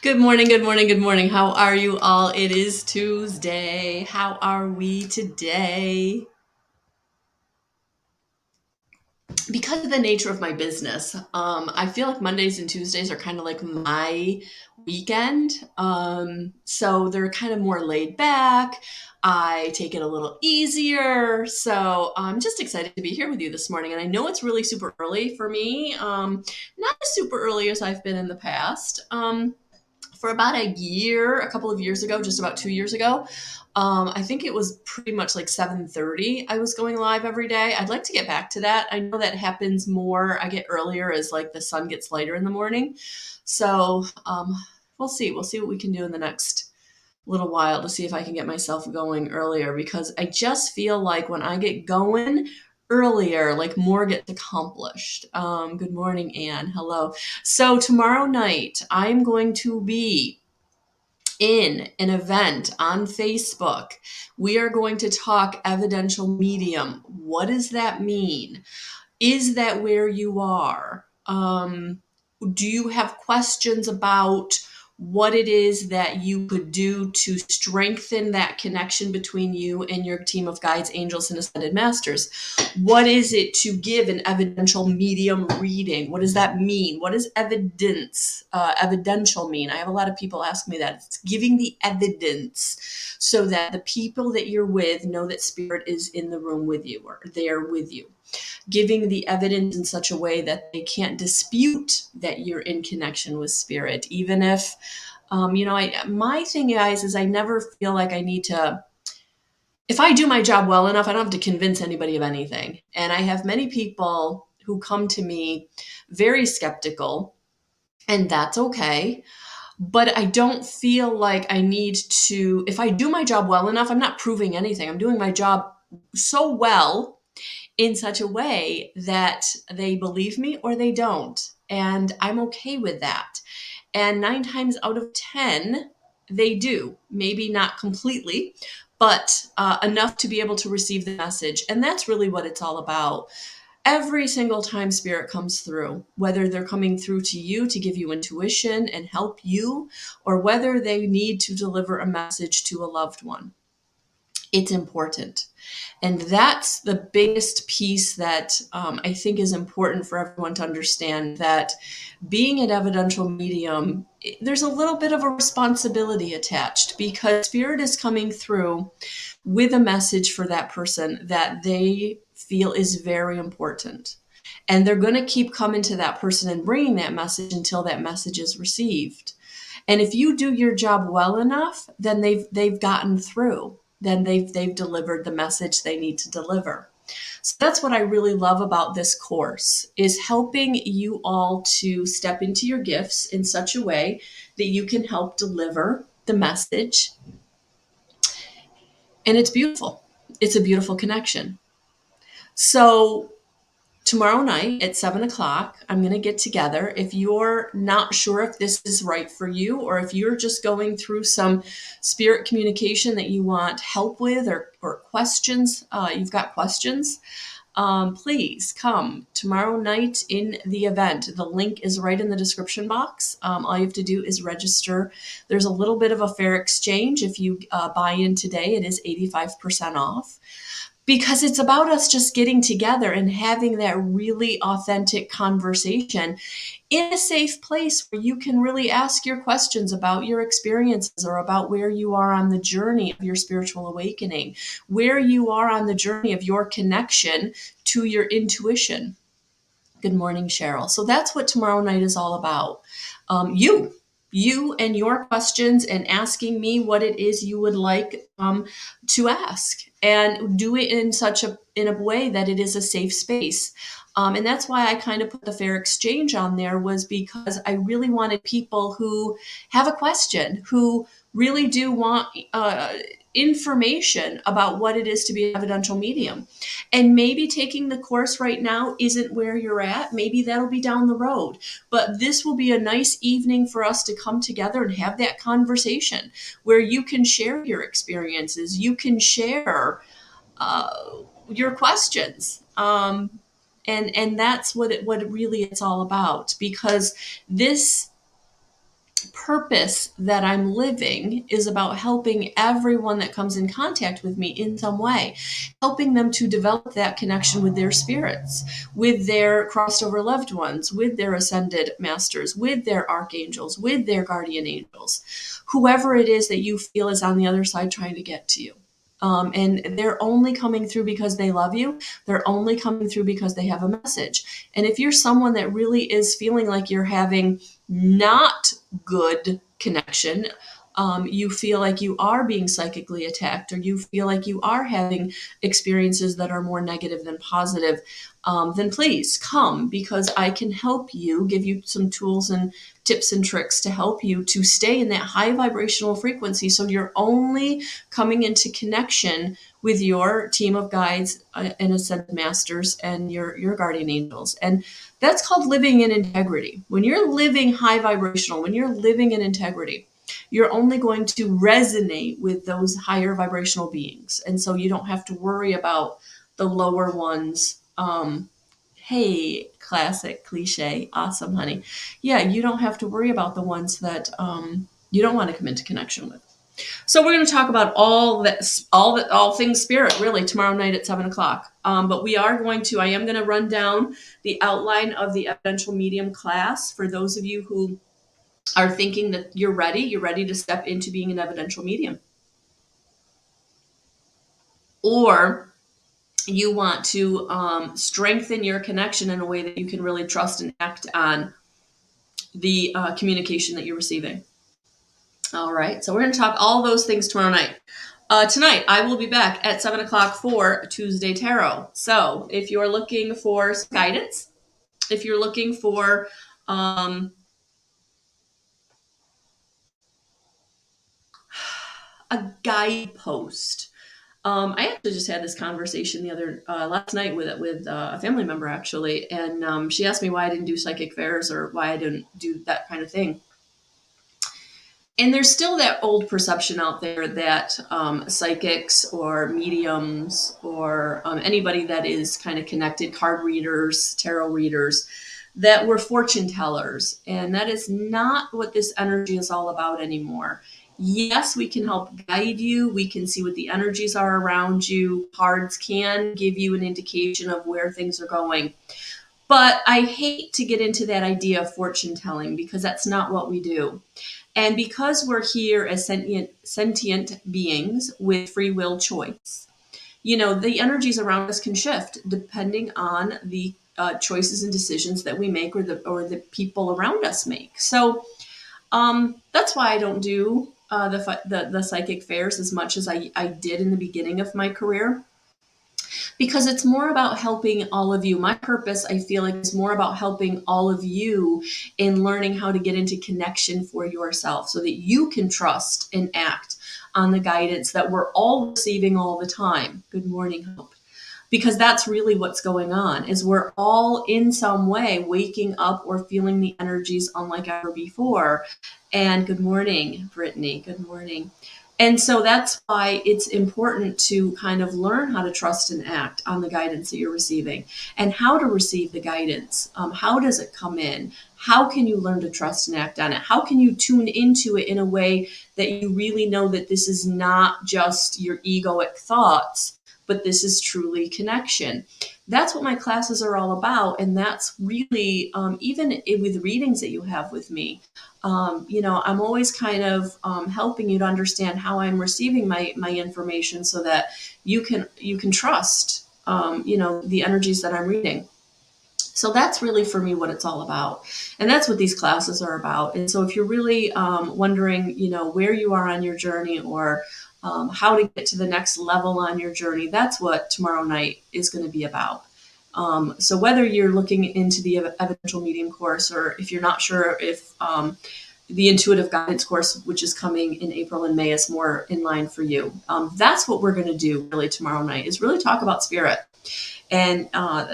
Good morning, good morning, good morning. How are you all? It is Tuesday. How are we today? Because of the nature of my business, I feel like Mondays and Tuesdays are kind of like my weekend. So they're kind of more laid back. I take it a little easier. So I'm just excited to be here with you this morning. And I know it's really super early for me, not as super early as I've been in the past. For about a couple of years ago, just about 2 years ago. I think it was pretty much like 7:30. I was going live every day. I'd like to get back to that. I know that happens more. I get earlier as like the sun gets lighter in the morning. So we'll see. We'll see what we can do in the next little while to see if I can get myself going earlier because I just feel like when I get going earlier, like more gets accomplished. Good morning, Anne. Hello. So tomorrow night, I'm going to be in an event on Facebook. We are going to talk evidential medium. What does that mean? Is that where you are? Do you have questions about what it is that you could do to strengthen that connection between you and your team of guides, angels, and ascended masters? What is it to give an evidential medium reading? What does that mean? What does evidential mean? I have a lot of people ask me that. It's giving the evidence so that the people that you're with know that spirit is in the room with you or there with you, giving the evidence in such a way that they can't dispute that you're in connection with spirit, even if my thing, guys, is I never feel like I need to. If I do my job well enough, I don't have to convince anybody of anything. And I have many people who come to me very skeptical, and that's okay. But I don't feel like I need to. If I do my job well enough, I'm not proving anything. I'm doing my job so well in such a way that they believe me or they don't. And I'm okay with that. And 9 times out of 10, they do. Maybe not completely, but enough to be able to receive the message. And that's really what it's all about. Every single time spirit comes through, whether they're coming through to you to give you intuition and help you, or whether they need to deliver a message to a loved one, it's important. And that's the biggest piece that I think is important for everyone to understand, that being an evidential medium, there's a little bit of a responsibility attached because spirit is coming through with a message for that person that they feel is very important. And they're going to keep coming to that person and bringing that message until that message is received. And if you do your job well enough, then they've gotten through. Then they've delivered the message they need to deliver. So that's what I really love about this course, is helping you all to step into your gifts in such a way that you can help deliver the message. And it's beautiful. It's a beautiful connection. So tomorrow night at 7 o'clock, I'm going to get together. If you're not sure if this is right for you, or if you're just going through some spirit communication that you want help with, or questions, you've got questions, please come tomorrow night in the event. The link is right in the description box. All you have to do is register. There's a little bit of a fair exchange. If you buy in today, it is 85% off, because it's about us just getting together and having that really authentic conversation in a safe place where you can really ask your questions about your experiences, or about where you are on the journey of your spiritual awakening, where you are on the journey of your connection to your intuition. Good morning, Cheryl. So that's what tomorrow night is all about. You and your questions, and asking me what it is you would like to ask, and do it in a way that it is a safe space. And that's why I kind of put the fair exchange on there, was because I really wanted people who have a question, who really do want information about what it is to be an evidential medium. And maybe taking the course right now isn't where you're at. Maybe that'll be down the road. But this will be a nice evening for us to come together and have that conversation where you can share your experiences. You can share uh, your questions. And that's what it really it's all about, because this purpose that I'm living is about helping everyone that comes in contact with me in some way, helping them to develop that connection with their spirits, with their crossed over loved ones, with their ascended masters, with their archangels, with their guardian angels, whoever it is that you feel is on the other side trying to get to you. And they're only coming through because they love you. They're only coming through because they have a message. And if you're someone that really is feeling like you're having not good connection, you feel like you are being psychically attacked, or you feel like you are having experiences that are more negative than positive, then please come, because I can help you, give you some tools and tips and tricks to help you to stay in that high vibrational frequency, so you're only coming into connection with your team of guides and ascended masters and your guardian angels. And that's called living in integrity. When you're living high vibrational, when you're living in integrity, you're only going to resonate with those higher vibrational beings. And so you don't have to worry about the lower ones. Hey, classic cliche. Awesome, honey. Yeah, you don't have to worry about the ones that you don't want to come into connection with. So we're going to talk about all things spirit, really, tomorrow night at 7:00. But I am going to run down the outline of the Evidential Medium class for those of you who are thinking that you're ready to step into being an evidential medium. Or you want to strengthen your connection in a way that you can really trust and act on the communication that you're receiving. All right, so we're going to talk all those things tomorrow night. Tonight, I will be back at 7:00 for Tuesday Tarot. So if you're looking for some guidance, if you're looking for a guidepost, I actually just had this conversation last night with a family member, actually, and she asked me why I didn't do psychic fairs or why I didn't do that kind of thing. And there's still that old perception out there that psychics or mediums or anybody that is kind of connected, card readers, tarot readers, that we're fortune tellers. And that is not what this energy is all about anymore. Yes, we can help guide you. We can see what the energies are around you. Cards can give you an indication of where things are going. But I hate to get into that idea of fortune telling, because that's not what we do. And because we're here as sentient beings with free will choice, the energies around us can shift depending on the choices and decisions that we make, or the people around us make. So that's why I don't do the psychic fairs as much as I did in the beginning of my career, because it's more about helping all of you. My purpose, I feel like, is more about helping all of you in learning how to get into connection for yourself, so that you can trust and act on the guidance that we're all receiving all the time. Good morning, Hope. Because that's really what's going on, is we're all in some way waking up or feeling the energies unlike ever before. And good morning, Brittany. Good morning. And so that's why it's important to kind of learn how to trust and act on the guidance that you're receiving, and how to receive the guidance. How does it come in? How can you learn to trust and act on it? How can you tune into it in a way that you really know that this is not just your egoic thoughts, but this is truly connection? That's what my classes are all about. And that's really, even with readings that you have with me, I'm always kind of helping you to understand how I'm receiving my information, so that you can trust, the energies that I'm reading. So that's really, for me, what it's all about. And that's what these classes are about. And so if you're really wondering, where you are on your journey, or how to get to the next level on your journey, that's what tomorrow night is going to be about. So whether you're looking into the Evidential Medium course, or if you're not sure if the Intuitive Guidance course, which is coming in April and May, is more in line for you, that's what we're going to do really tomorrow night, is really talk about spirit. And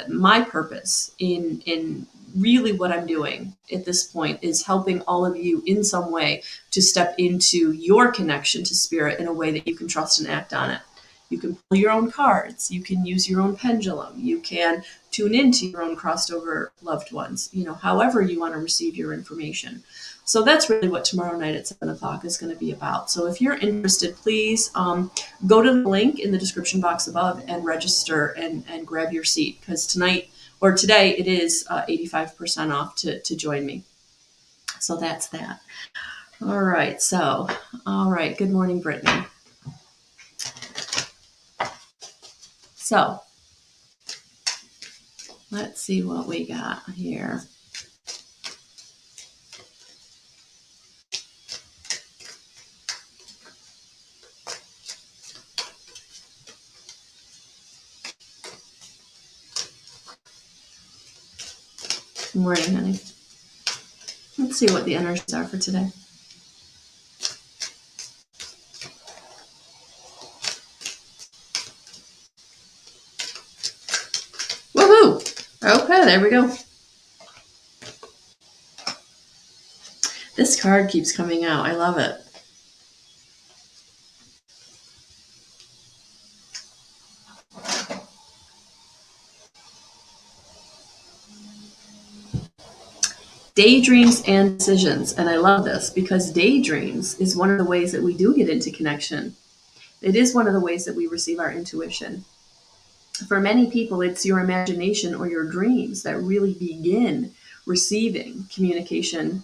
my purpose in really what I'm doing at this point is helping all of you in some way to step into your connection to spirit in a way that you can trust and act on it. You can pull your own cards. You can use your own pendulum. You can tune into your own crossed over loved ones, however you want to receive your information. So that's really what tomorrow night at 7 o'clock is going to be about. So if you're interested, please go to the link in the description box above and register and grab your seat, because tonight or today it is 85% off to join me. So that's that. All right. Good morning, Brittany. So let's see what we got here. Good morning, honey. Let's see what the energies are for today. Woohoo! Okay, there we go. This card keeps coming out. I love it. Daydreams and decisions. And I love this because daydreams is one of the ways that we do get into connection. It is one of the ways that we receive our intuition. For many people, it's your imagination or your dreams that really begin receiving communication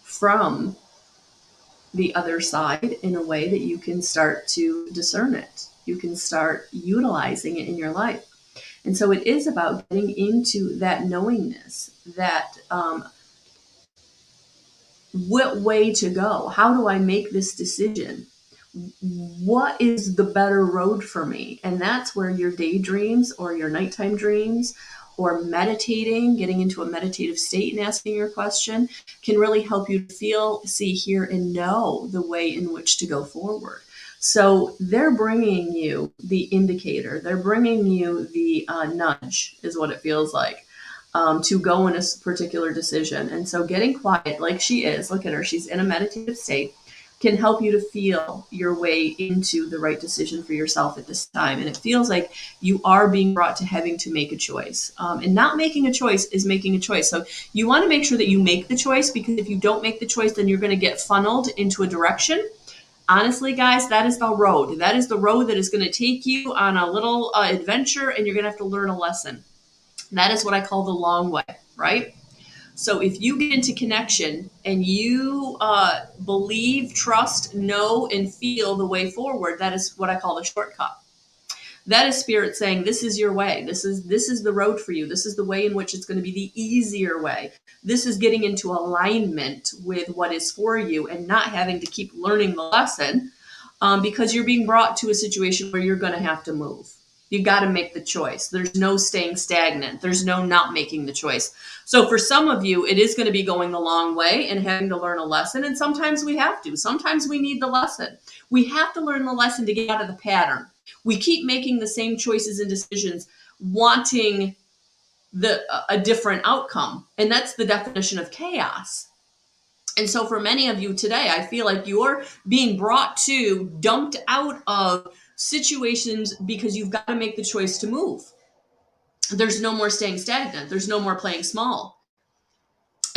from the other side in a way that you can start to discern it. You can start utilizing it in your life. And so it is about getting into that knowingness, that what way to go? How do I make this decision? What is the better road for me? And that's where your daydreams or your nighttime dreams or meditating, getting into a meditative state and asking your question can really help you feel, see, hear, and know the way in which to go forward. So they're bringing you the indicator. They're bringing you the nudge is what it feels like. To go in a particular decision. And so getting quiet like she is, look at her, she's in a meditative state, can help you to feel your way into the right decision for yourself at this time. And it feels like you are being brought to having to make a choice. And not making a choice is making a choice. So you want to make sure that you make the choice, because if you don't make the choice, then you're going to get funneled into a direction. Honestly, guys, that is the road. That is the road that is going to take you on a little adventure, and you're going to have to learn a lesson. That is what I call the long way, right? So if you get into connection and you believe, trust, know, and feel the way forward, that is what I call the shortcut. That is spirit saying, this is your way. This is the road for you. This is the way in which it's going to be the easier way. This is getting into alignment with what is for you and not having to keep learning the lesson because you're being brought to a situation where you're going to have to move. You got to make the choice. There's no staying stagnant. There's no not making the choice. So for some of you, it is going to be going the long way and having to learn a lesson. And sometimes we have to. Sometimes we need the lesson. We have to learn the lesson to get out of the pattern. We keep making the same choices and decisions, wanting a different outcome. And that's the definition of chaos. And so for many of you today, I feel like you're being brought to, dumped out of situations because you've got to make the choice to move. There's no more staying stagnant. There's no more playing small.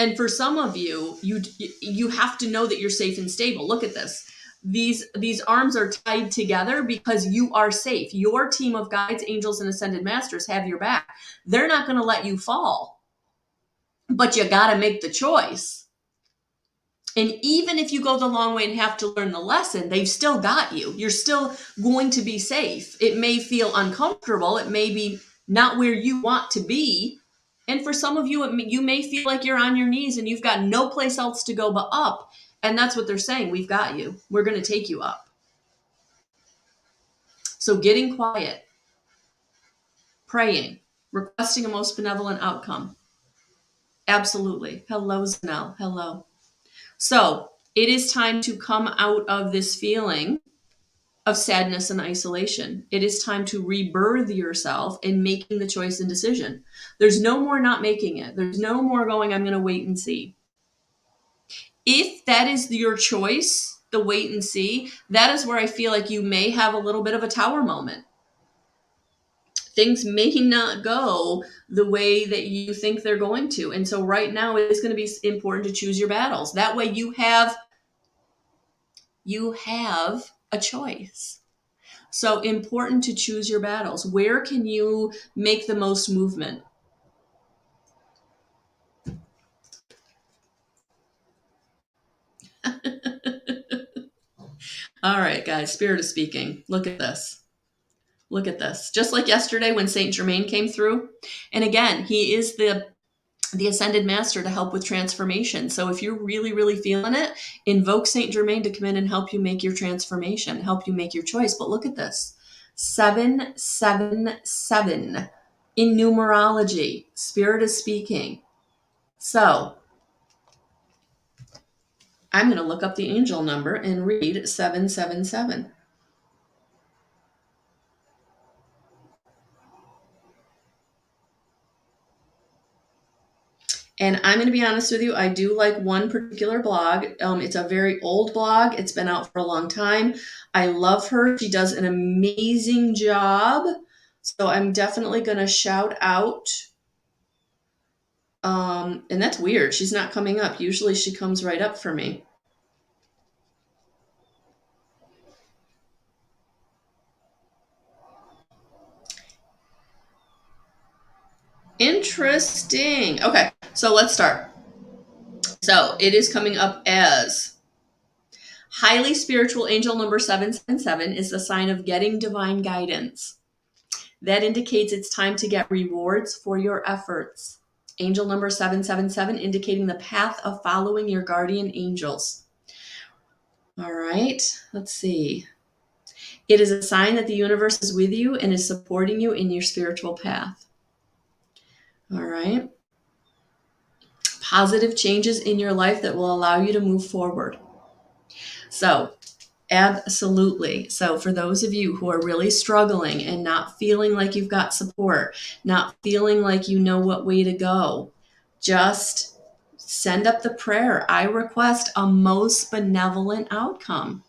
And for some of you, you have to know that you're safe and stable. Look at this. These arms are tied together because you are safe. Your team of guides, angels, and ascended masters have your back. They're not going to let you fall. But you got to make the choice. And even if you go the long way and have to learn the lesson, they've still got you. You're still going to be safe. It may feel uncomfortable. It may be not where you want to be. And for some of you, you may feel like you're on your knees and you've got no place else to go but up. And that's what they're saying. We've got you. We're going to take you up. So getting quiet, praying, requesting a most benevolent outcome. Absolutely. Hello, Zanel. Hello. So it is time to come out of this feeling of sadness and isolation. It is time to rebirth yourself in making the choice and decision. There's no more not making it. There's no more going, I'm going to wait and see. If that is your choice, the wait and see, that is where I feel like you may have a little bit of a tower moment. things may not go the way that you think they're going to. And so right now it is going to be important to choose your battles. That way you have a choice. So important to choose your battles. Where can you make the most movement? All right, guys, Spirit is speaking. Look at this. Look at this. Just like yesterday when Saint Germain came through. And again, he is the ascended master to help with transformation. So if you're really, really feeling it, invoke Saint Germain to come in and help you make your transformation, help you make your choice. But look at this. 777 in numerology. Spirit is speaking. So I'm going to look up the angel number and read 777. And I'm going to be honest with you, I do like one particular blog. It's a very old blog. It's been out for a long time. I love her. She does an amazing job. So I'm definitely going to shout out. And that's weird. She's not coming up. Usually she comes right up for me. Interesting. Okay, so let's start. So it is coming up as highly spiritual angel number 777 is the sign of getting divine guidance. That indicates it's time to get rewards for your efforts. Angel number 777 indicating the path of following your guardian angels. All right, let's see. It is a sign that the universe is with you and is supporting you in your spiritual path. All right. Positive changes in your life that will allow you to move forward. So, absolutely. So for those of you who are really struggling and not feeling like you've got support, not feeling like you know what way to go, just send up the prayer. I request a most benevolent outcome.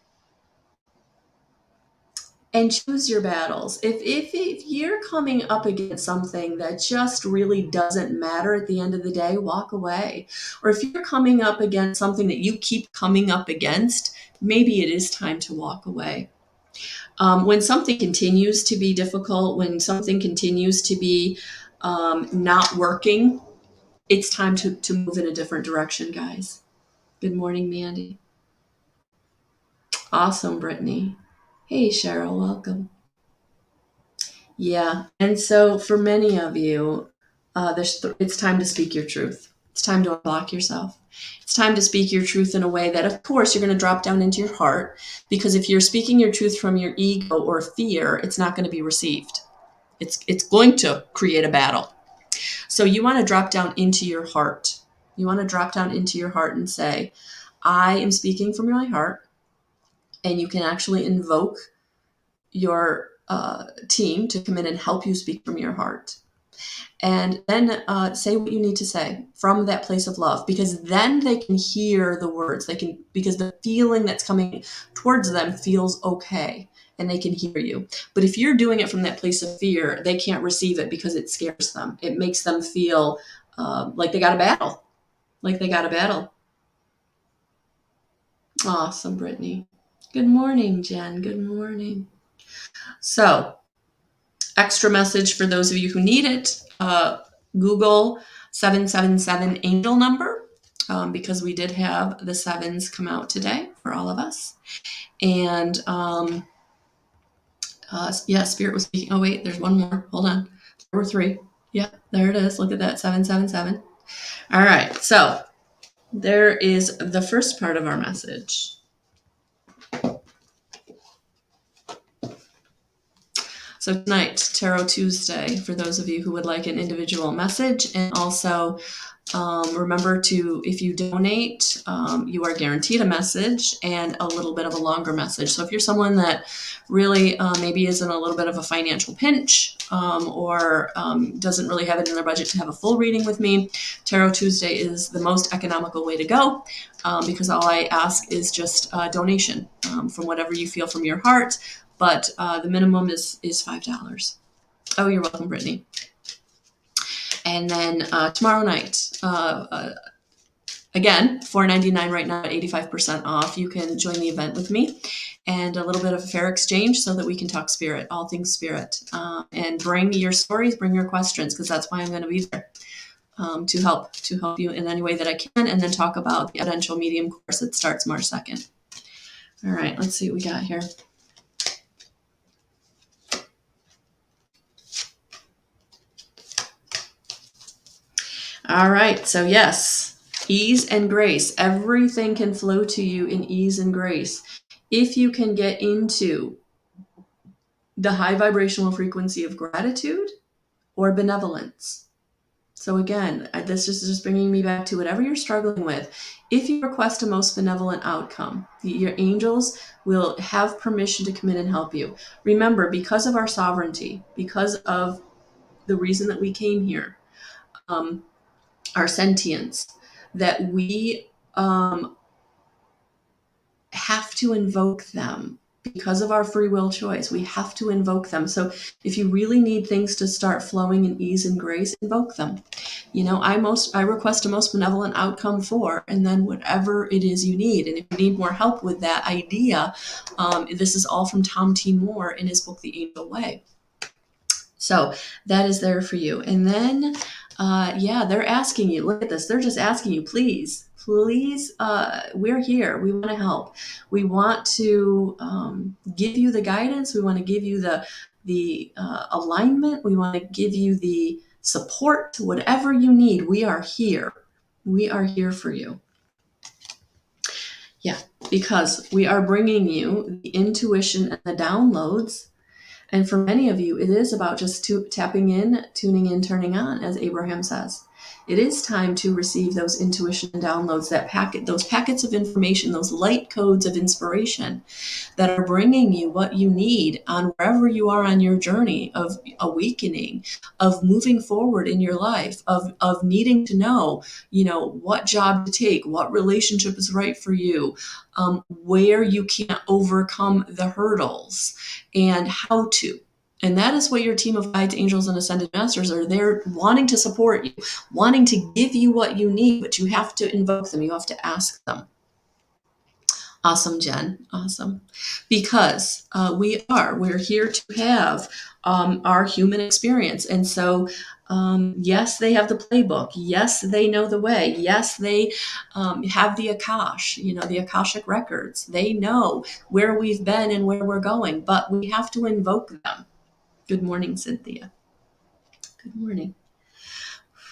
And choose your battles. If you're coming up against something that just really doesn't matter at the end of the day, walk away. Or if you're coming up against something that you keep coming up against, maybe it is time to walk away. When something continues to be difficult, when something continues to be not working, it's time to move in a different direction, guys. Good morning, Mandy. Awesome, Brittany. Hey, Cheryl, welcome. Yeah. And so for many of you, it's time to speak your truth. It's time to unblock yourself. It's time to speak your truth in a way that, of course, you're going to drop down into your heart. Because if you're speaking your truth from your ego or fear, it's not going to be received. It's going to create a battle. So you want to drop down into your heart. You want to drop down into your heart and say, I am speaking from my heart. And you can actually invoke your team to come in and help you speak from your heart. And then say what you need to say from that place of love, because then they can hear the words. Because the feeling that's coming towards them feels okay and they can hear you. But if you're doing it from that place of fear, they can't receive it because it scares them. It makes them feel like they got a battle. Awesome, Brittany. Good morning, Jen. Good morning. So, extra message for those of you who need it. Google 777 angel number because we did have the sevens come out today for all of us. And Spirit was speaking. Oh, wait, there's one more. Hold on. There were three. Yeah, there it is. Look at that, 777. All right, so there is the first part of our message. So tonight, Tarot Tuesday, for those of you who would like an individual message. And also remember to, if you donate, you are guaranteed a message and a little bit of a longer message. So if you're someone that really maybe is in a little bit of a financial pinch or doesn't really have it in their budget to have a full reading with me, Tarot Tuesday is the most economical way to go because all I ask is just a donation from whatever you feel from your heart. But the minimum is $5. Oh, you're welcome, Brittany. And then tomorrow night, again, $4.99 right now at 85% off. You can join the event with me and a little bit of a fair exchange so that we can talk spirit, all things spirit, and bring your stories, bring your questions, because that's why I'm going to be there. To help you in any way that I can, and then talk about the Evidential Medium course that starts March 2nd. All right, let's see what we got here. All right, so yes, ease and grace. Everything can flow to you in ease and grace if you can get into the high vibrational frequency of gratitude or benevolence. So again, this is just bringing me back to whatever you're struggling with. If you request a most benevolent outcome, your angels will have permission to come in and help you. Remember, because of our sovereignty, because of the reason that we came here, our sentience, that we have to invoke them. Because of our free will choice, we have to invoke them. So if you really need things to start flowing in ease and grace, invoke them. You know, I request a most benevolent outcome for, and then whatever it is you need. And if you need more help with that idea, this is all from Tom T. Moore in his book, The Angel Way. So that is there for you. And then, they're asking you, look at this. They're just asking you, please, we're here. We want to help. We want to give you the guidance. We want to give you the alignment. We want to give you the support, whatever you need. We are here. We are here for you. Yeah, because we are bringing you the intuition and the downloads. And for many of you, it is about just tapping in, tuning in, turning on, as Abraham says. It is time to receive those intuition and downloads, those packets of information, those light codes of inspiration that are bringing you what you need on wherever you are on your journey of awakening, of moving forward in your life, of needing to know, what job to take, what relationship is right for you, where you can't overcome the hurdles, and how to. And that is what your team of guides, angels, and ascended masters are there, wanting to support you, wanting to give you what you need, but you have to invoke them. You have to ask them. Awesome, Jen. Awesome. Because we're here to have our human experience. And so, yes, they have the playbook. Yes, they know the way. Yes, they have the the Akashic records. They know where we've been and where we're going, but we have to invoke them. Good morning, Cynthia. Good morning.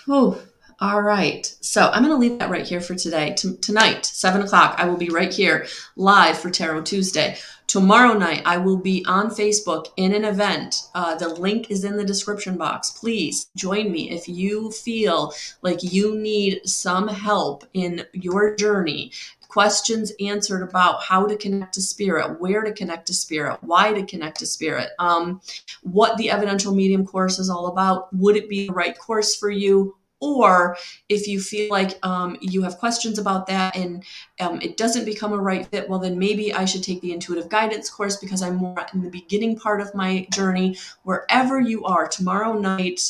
Oh, all right. So I'm going to leave that right here for today. Tonight, 7:00, I will be right here live for Tarot Tuesday. Tomorrow night, I will be on Facebook in an event. The link is in the description box. Please join me if you feel like you need some help in your journey. Questions answered about how to connect to spirit, where to connect to spirit, why to connect to spirit, what the Evidential Medium course is all about. Would it be the right course for you? Or if you feel like you have questions about that and it doesn't become a right fit, well, then maybe I should take the intuitive guidance course because I'm more in the beginning part of my journey. Wherever you are, tomorrow night,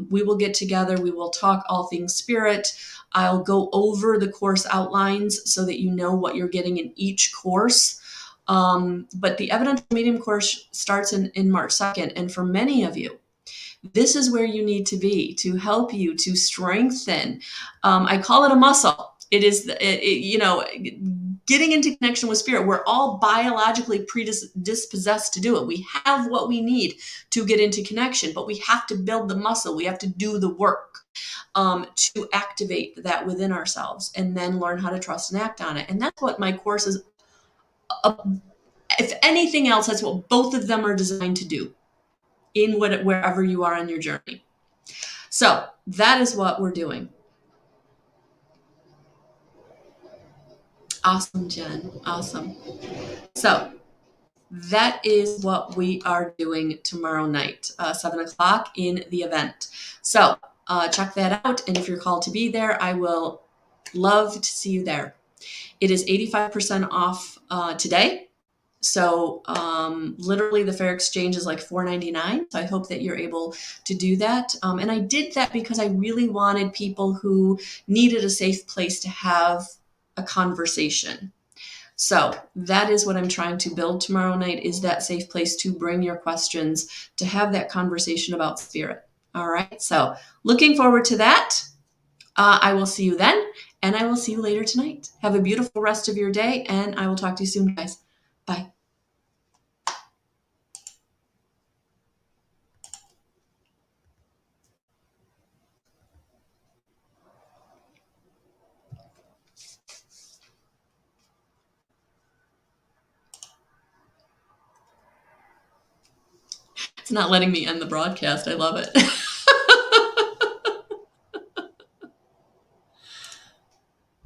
we will get together. We will talk all things spirit. I'll go over the course outlines so that you know what you're getting in each course. But the Evidential Medium course starts in March 2nd. And for many of you, this is where you need to be to help you to strengthen. I call it a muscle. It is, getting into connection with spirit. We're all biologically predisposed to do it. We have what we need to get into connection, but we have to build the muscle. We have to do the work to activate that within ourselves and then learn how to trust and act on it. And that's what my course is. If anything else, that's what both of them are designed to do wherever you are on your journey. So that is what we're doing. Awesome, Jen. Awesome. So that is what we are doing tomorrow night, 7:00 in the event. So check that out. And if you're called to be there, I will love to see you there. It is 85% off today. So literally the fair exchange is like $4.99. So I hope that you're able to do that. And I did that because I really wanted people who needed a safe place to have a conversation. So that is what I'm trying to build tomorrow night, is that safe place to bring your questions, to have that conversation about spirit. All right. So looking forward to that. I will see you then, and I will see you later tonight. Have a beautiful rest of your day, and I will talk to you soon, guys. Bye. It's not letting me end the broadcast. I love it.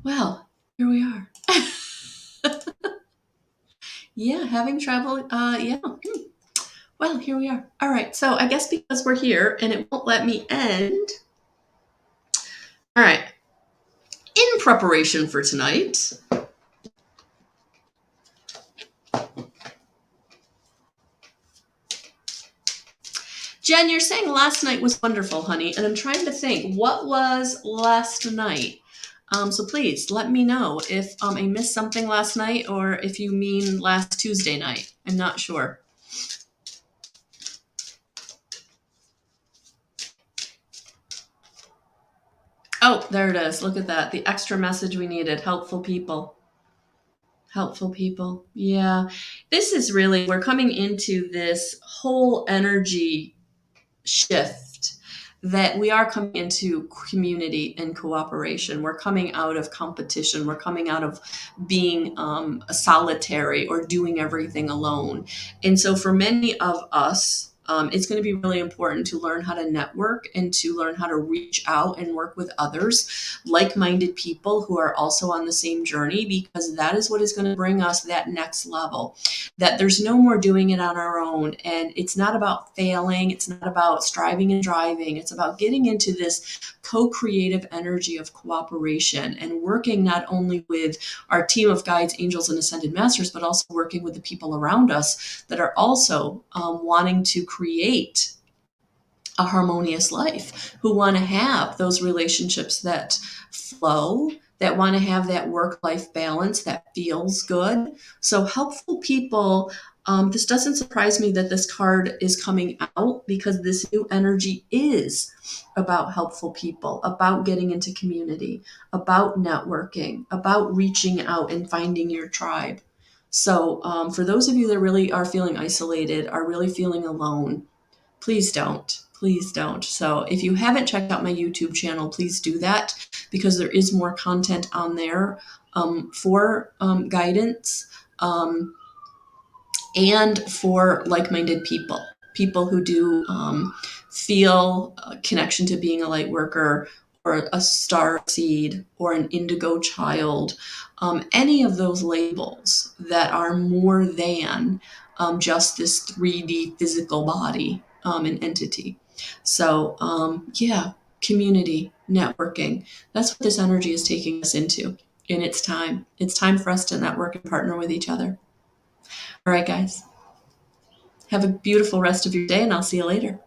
Well, here we are. Yeah, having trouble. Yeah. Well, here we are. All right. So I guess because we're here and it won't let me end. All right. In preparation for tonight, Jen, you're saying last night was wonderful, honey, and I'm trying to think what was last night. So please let me know if I missed something last night, or if you mean last Tuesday night. I'm not sure. Oh, there it is. Look at that. The extra message we needed. Helpful people. Helpful people. Yeah. This is really, we're coming into this whole energy shift that we are coming into community and cooperation. We're coming out of competition. We're coming out of being solitary or doing everything alone. And so for many of us, it's going to be really important to learn how to network and to learn how to reach out and work with others, like-minded people who are also on the same journey, because that is what is going to bring us that next level. That there's no more doing it on our own. And it's not about failing. It's not about striving and driving. It's about getting into this co-creative energy of cooperation and working not only with our team of guides, angels, and ascended masters, but also working with the people around us that are also wanting to create a harmonious life, who want to have those relationships that flow, that want to have that work-life balance that feels good. So helpful people, this doesn't surprise me that this card is coming out, because this new energy is about helpful people, about getting into community, about networking, about reaching out and finding your tribe. So for those of you that really are feeling isolated, are really feeling alone, please don't. Please don't. So if you haven't checked out my YouTube channel, please do that, because there is more content on there for guidance and for like-minded people, people who do feel a connection to being a light worker, or a star seed, or an indigo child, any of those labels that are more than just this 3D physical body and entity. So yeah, community, networking, that's what this energy is taking us into. And it's time. It's time for us to network and partner with each other. All right, guys. Have a beautiful rest of your day, and I'll see you later.